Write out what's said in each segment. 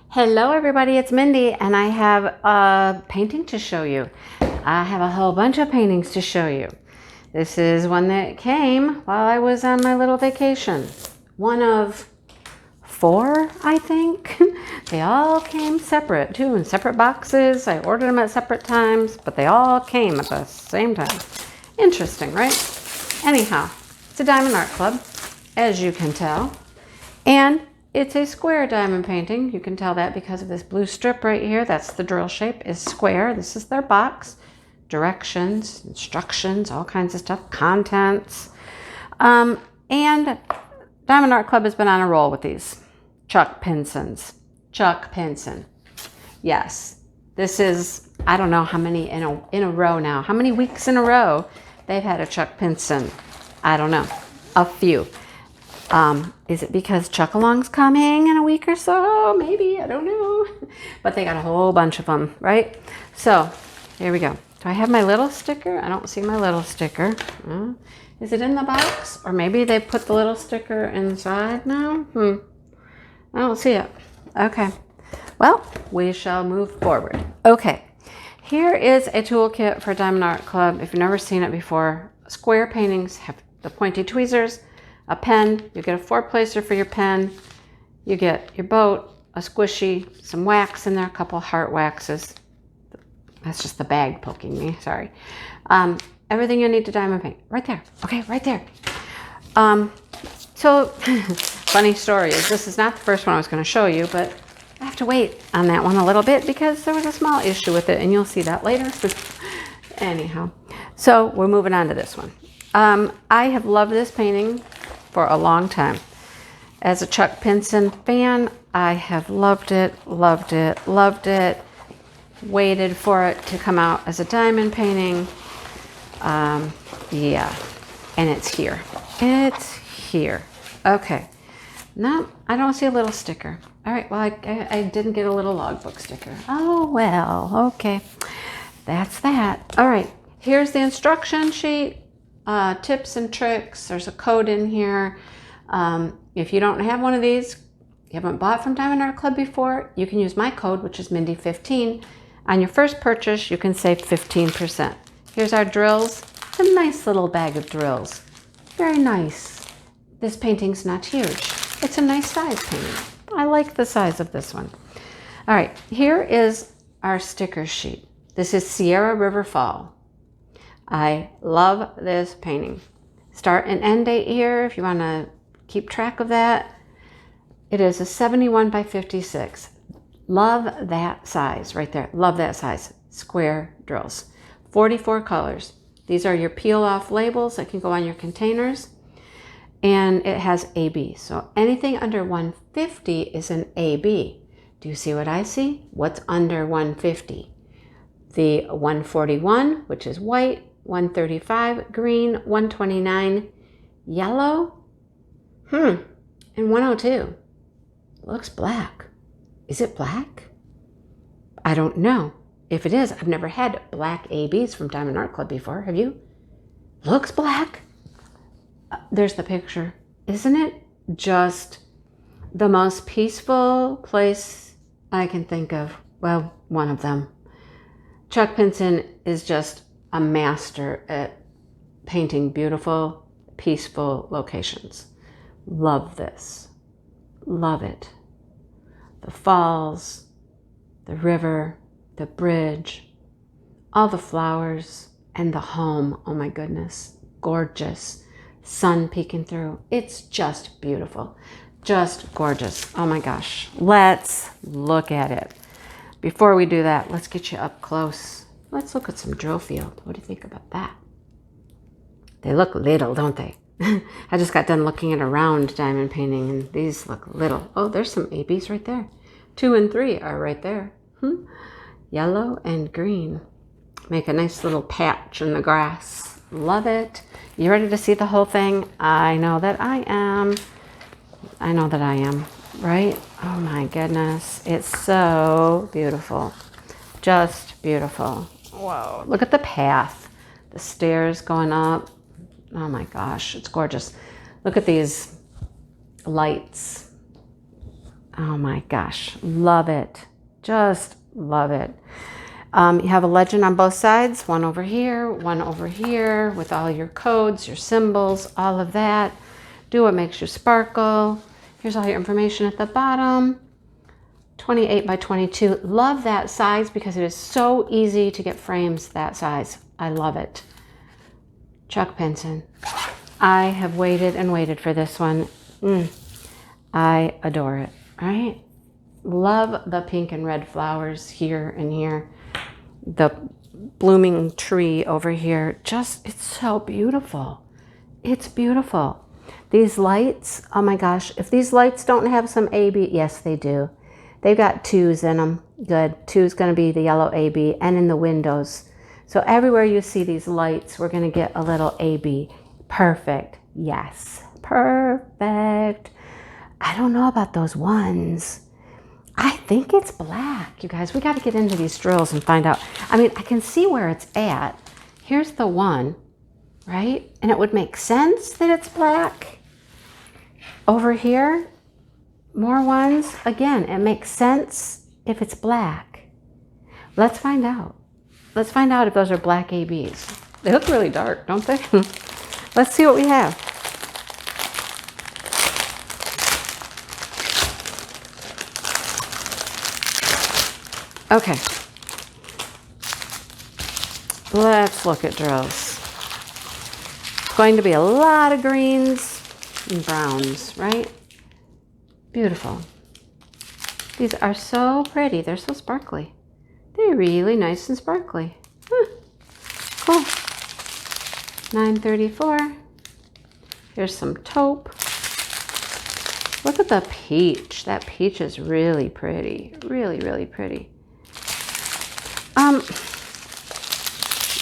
Hello everybody, it's Mindy and I have a painting to show you. I have a whole bunch of paintings to show you. This is one that came while I was on my little vacation. One of 4, I think. They all came separate too, in separate boxes. I ordered them at separate times, but they all came at the same time. Interesting, right? Anyhow, it's a Diamond Art Club, as you can tell. And it's a square diamond painting. You can tell that because of this blue strip right here. That's the drill shape, is square. This is their box. Directions, instructions, all kinds of stuff, contents. And Diamond Art Club has been on a roll with these. Chuck Pinsons. Chuck Pinson. Yes, this is, I don't know how many in a row now. How many weeks in a row they've had a Chuck Pinson? I don't know. A few. Is it because Chuck-along's coming in a week or so? Maybe, I don't know. But they got a whole bunch of them, right? So, here we go. Do I have my little sticker? I don't see my little sticker. Is it in the box? Or maybe they put the little sticker inside now? I don't see it. Okay. Well, we shall move forward. Okay. Here is a toolkit for Diamond Art Club. If you've never seen it before, square paintings have the pointy tweezers, a pen, you get a 4-placer for your pen, you get your boat, a squishy, some wax in there, a couple heart waxes. That's just the bag poking me, sorry. Everything you need to diamond paint, right there. Okay, right there. So, funny story is this is not the first one I was going to show you, but I have to wait on that one a little bit because there was a small issue with it, and you'll see that later. Anyhow, so we're moving on to this one. I have loved this painting for a long time. As a Chuck Pinson fan, I have loved it, loved it, loved it. Waited for it to come out as a diamond painting. Yeah, and it's here. It's here. Okay. No, I don't see a little sticker. All right, well, I didn't get a little logbook sticker. Oh, well, okay. That's that. All right, here's the instruction sheet. Tips and tricks. There's a code in here. If you don't have one of these, you haven't bought from Diamond Art Club before, you can use my code, which is Mindy15. On your first purchase, you can save 15%. Here's our drills. It's a nice little bag of drills. Very nice. This painting's not huge. It's a nice size painting. I like the size of this one. All right, here is our sticker sheet. This is Sierra River Fall. I love this painting. Start and end date here if you want to keep track of that. It is a 71 by 56. Love that size right there. Love that size. Square drills. 44 colors. These are your peel off labels that can go on your containers. And it has AB. So anything under 150 is an AB. Do you see what I see? What's under 150? The 141, which is white, 135 green, 129 yellow, and 102 looks black. Is it black? I don't know. If it is, I've never had black ABs from Diamond Art Club before. Have you? Looks black. There's the picture. Isn't it just the most peaceful place I can think of? Well, one of them. Chuck Pinson is just a master at painting beautiful, peaceful locations. Love this. Love it. The falls, the river, the bridge, all the flowers, and the home. Oh my goodness. Gorgeous. Sun peeking through. It's just beautiful. Just gorgeous. Oh my gosh. Let's look at it. Before we do that, let's get you up close. Let's look at some drill field. What do you think about that? They look little, don't they? I just got done looking at a round diamond painting, and these look little. Oh, there's some ABs right there. 2 and 3 are right there. Yellow and green. Make a nice little patch in the grass. Love it. You ready to see the whole thing? I know that I am. I know that I am, right? Oh my goodness. It's so beautiful. Just beautiful. Whoa, look at the path. The stairs going up. Oh my gosh, it's gorgeous. Look at these lights. Oh my gosh, love it. Just love it. You have a legend on both sides, one over here with all your codes, your symbols, all of that. Do what makes you sparkle. Here's all your information at the bottom. 28 by 22. Love that size because it is so easy to get frames that size. I love it. Chuck Pinson. I have waited and waited for this one. I adore it, right? Love the pink and red flowers here and here. The blooming tree over here. Just, it's so beautiful. It's beautiful. These lights, oh my gosh, if these lights don't have some AB, yes, they do. They've got 2s in them. Good. 2 is going to be the yellow AB and in the windows. So everywhere you see these lights, we're going to get a little AB. Perfect. Yes. Perfect. I don't know about those ones. I think it's black. You guys, we got to get into these drills and find out. I mean, I can see where it's at. Here's the one, right? And it would make sense that it's black. Over here, more ones. Again, it makes sense if it's black. Let's find out. Let's find out if those are black ABs. They look really dark, don't they? Let's see what we have. Okay. Let's look at drills. It's going to be a lot of greens and browns, right? Beautiful. These are so pretty. They're so sparkly. They're really nice and sparkly. Cool. 934. Here's some taupe. Look at the peach. That peach is really pretty. Really, really pretty. I'm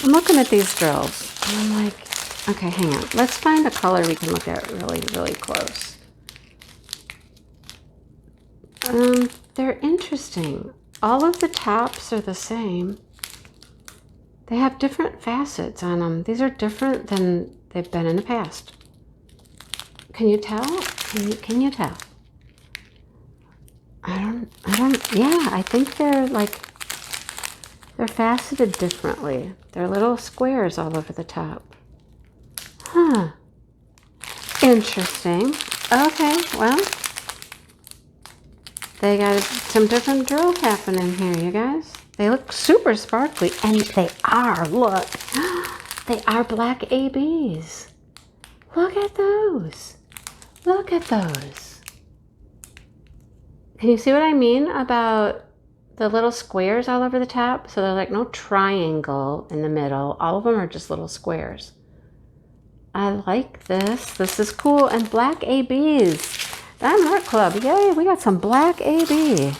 looking at these drills. And I'm like, okay, hang on. Let's find a color we can look at really, really close. They're interesting. All of the tops are the same. They have different facets on them. These are different than they've been in the past. Can you tell? Can you tell? Yeah, I think they're like, they're faceted differently. They're little squares all over the top. Huh. Interesting. Okay, well, they got some different drill happening here, you guys. They look super sparkly, and they are, look. They are black ABs. Look at those. Look at those. Can you see what I mean about the little squares all over the top? So they're like no triangle in the middle. All of them are just little squares. I like this. This is cool. And black ABs. Diamond Art Club. Yay, we got some black AB.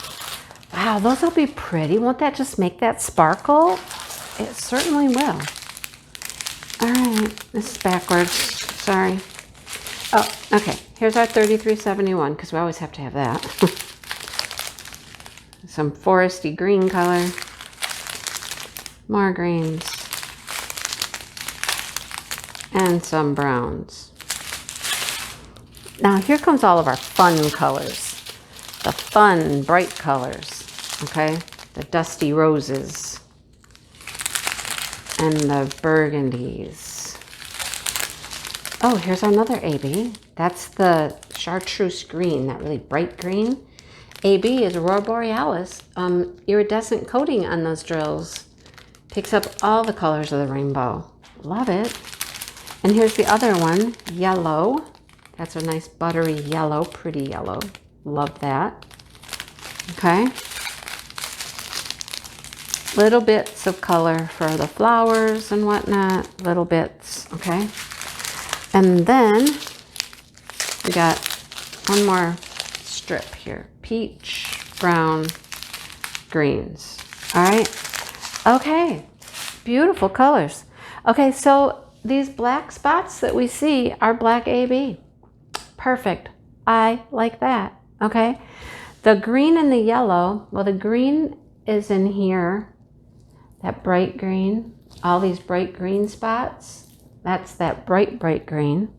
Wow, those will be pretty. Won't that just make that sparkle? It certainly will. All right, this is backwards. Sorry. Oh, okay. Here's our 3371, because we always have to have that. Some foresty green color. More greens. And some browns. Now here comes all of our fun colors. The fun, bright colors. Okay? The dusty roses. And the burgundies. Oh, here's another AB. That's the chartreuse green, that really bright green. AB is Aurora Borealis. Iridescent coating on those drills. Picks up all the colors of the rainbow. Love it. And here's the other one, yellow. That's a nice buttery yellow, pretty yellow. Love that. Okay. Little bits of color for the flowers and whatnot. Little bits, okay. And then we got one more strip here. Peach, brown, greens. All right. Okay. Beautiful colors. Okay, so these black spots that we see are black AB. Perfect. I like that. Okay. The green and the yellow, well, the green is in here. That bright green. All these bright green spots. That's that bright, bright green.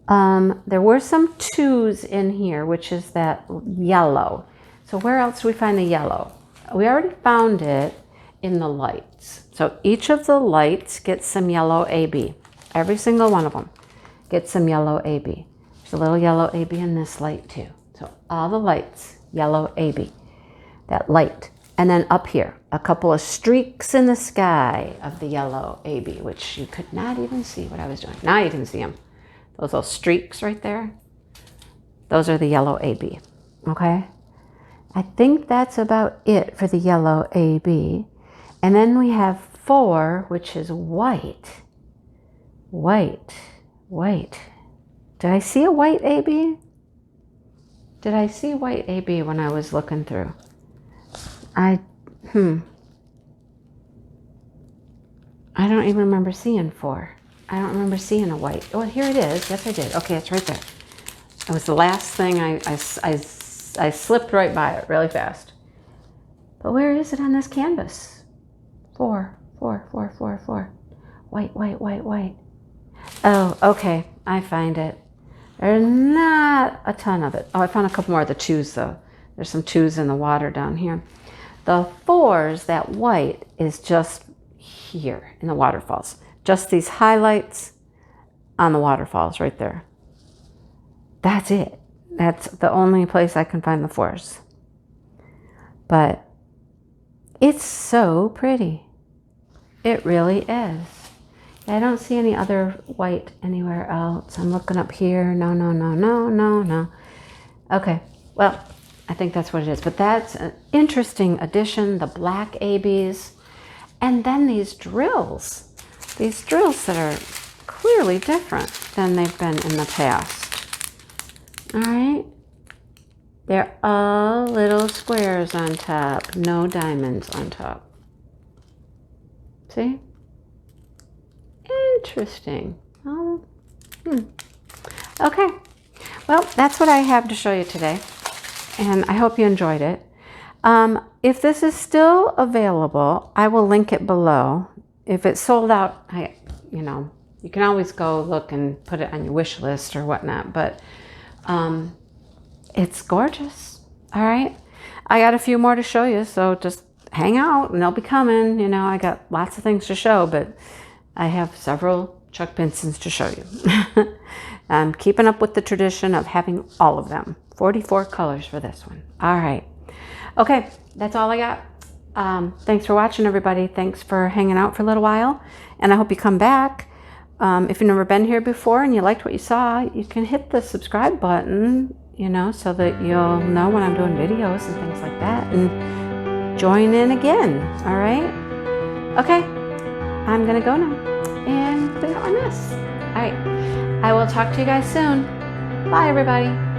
There were some 2s in here, which is that yellow. So where else do we find the yellow? We already found it in the lights. So each of the lights gets some yellow AB. Every single one of them gets some yellow AB. There's a little yellow AB in this light too. So all the lights, yellow AB, that light. And then up here, a couple of streaks in the sky of the yellow AB, which you could not even see what I was doing. Now you can see them. Those little streaks right there, those are the yellow AB, okay? I think that's about it for the yellow AB. And then we have 4, which is white. White. Did I see a white AB? Did I see white AB when I was looking through? I don't even remember seeing 4. I don't remember seeing a white. Oh, here it is. Yes, I did. Okay, it's right there. It was the last thing I slipped right by it really fast. But where is it on this canvas? 4. White. Oh, okay. I find it. There's not a ton of it. Oh, I found a couple more of the 2s though. There's some 2s in the water down here. The 4s, that white, is just here in the waterfalls. Just these highlights on the waterfalls right there. That's it. That's the only place I can find the 4s. But it's so pretty. It really is. I don't see any other white anywhere else. I'm looking up here. No. Okay, well, I think that's what it is. But that's an interesting addition, the black ABs. And then these drills. These drills that are clearly different than they've been in the past. All right. They're all little squares on top, no diamonds on top. See? Interesting. Okay. Well, that's what I have to show you today. And I hope you enjoyed it. If this is still available, I will link it below. If it's sold out, you can always go look and put it on your wish list or whatnot. But it's gorgeous. All right. I got a few more to show you, so just hang out and they'll be coming. I got lots of things to show, but I have several Chuck Bensons to show you. I'm keeping up with the tradition of having all of them. 44 colors for this one. All right. Okay, that's all I got. Thanks for watching, everybody. Thanks for hanging out for a little while, and I hope you come back. If you've never been here before and you liked what you saw, you can hit the subscribe button, so that you'll know when I'm doing videos and things like that, and join in again. All right? Okay, I'm gonna go now and clean up my mess. All right, I will talk to you guys soon. Bye, everybody.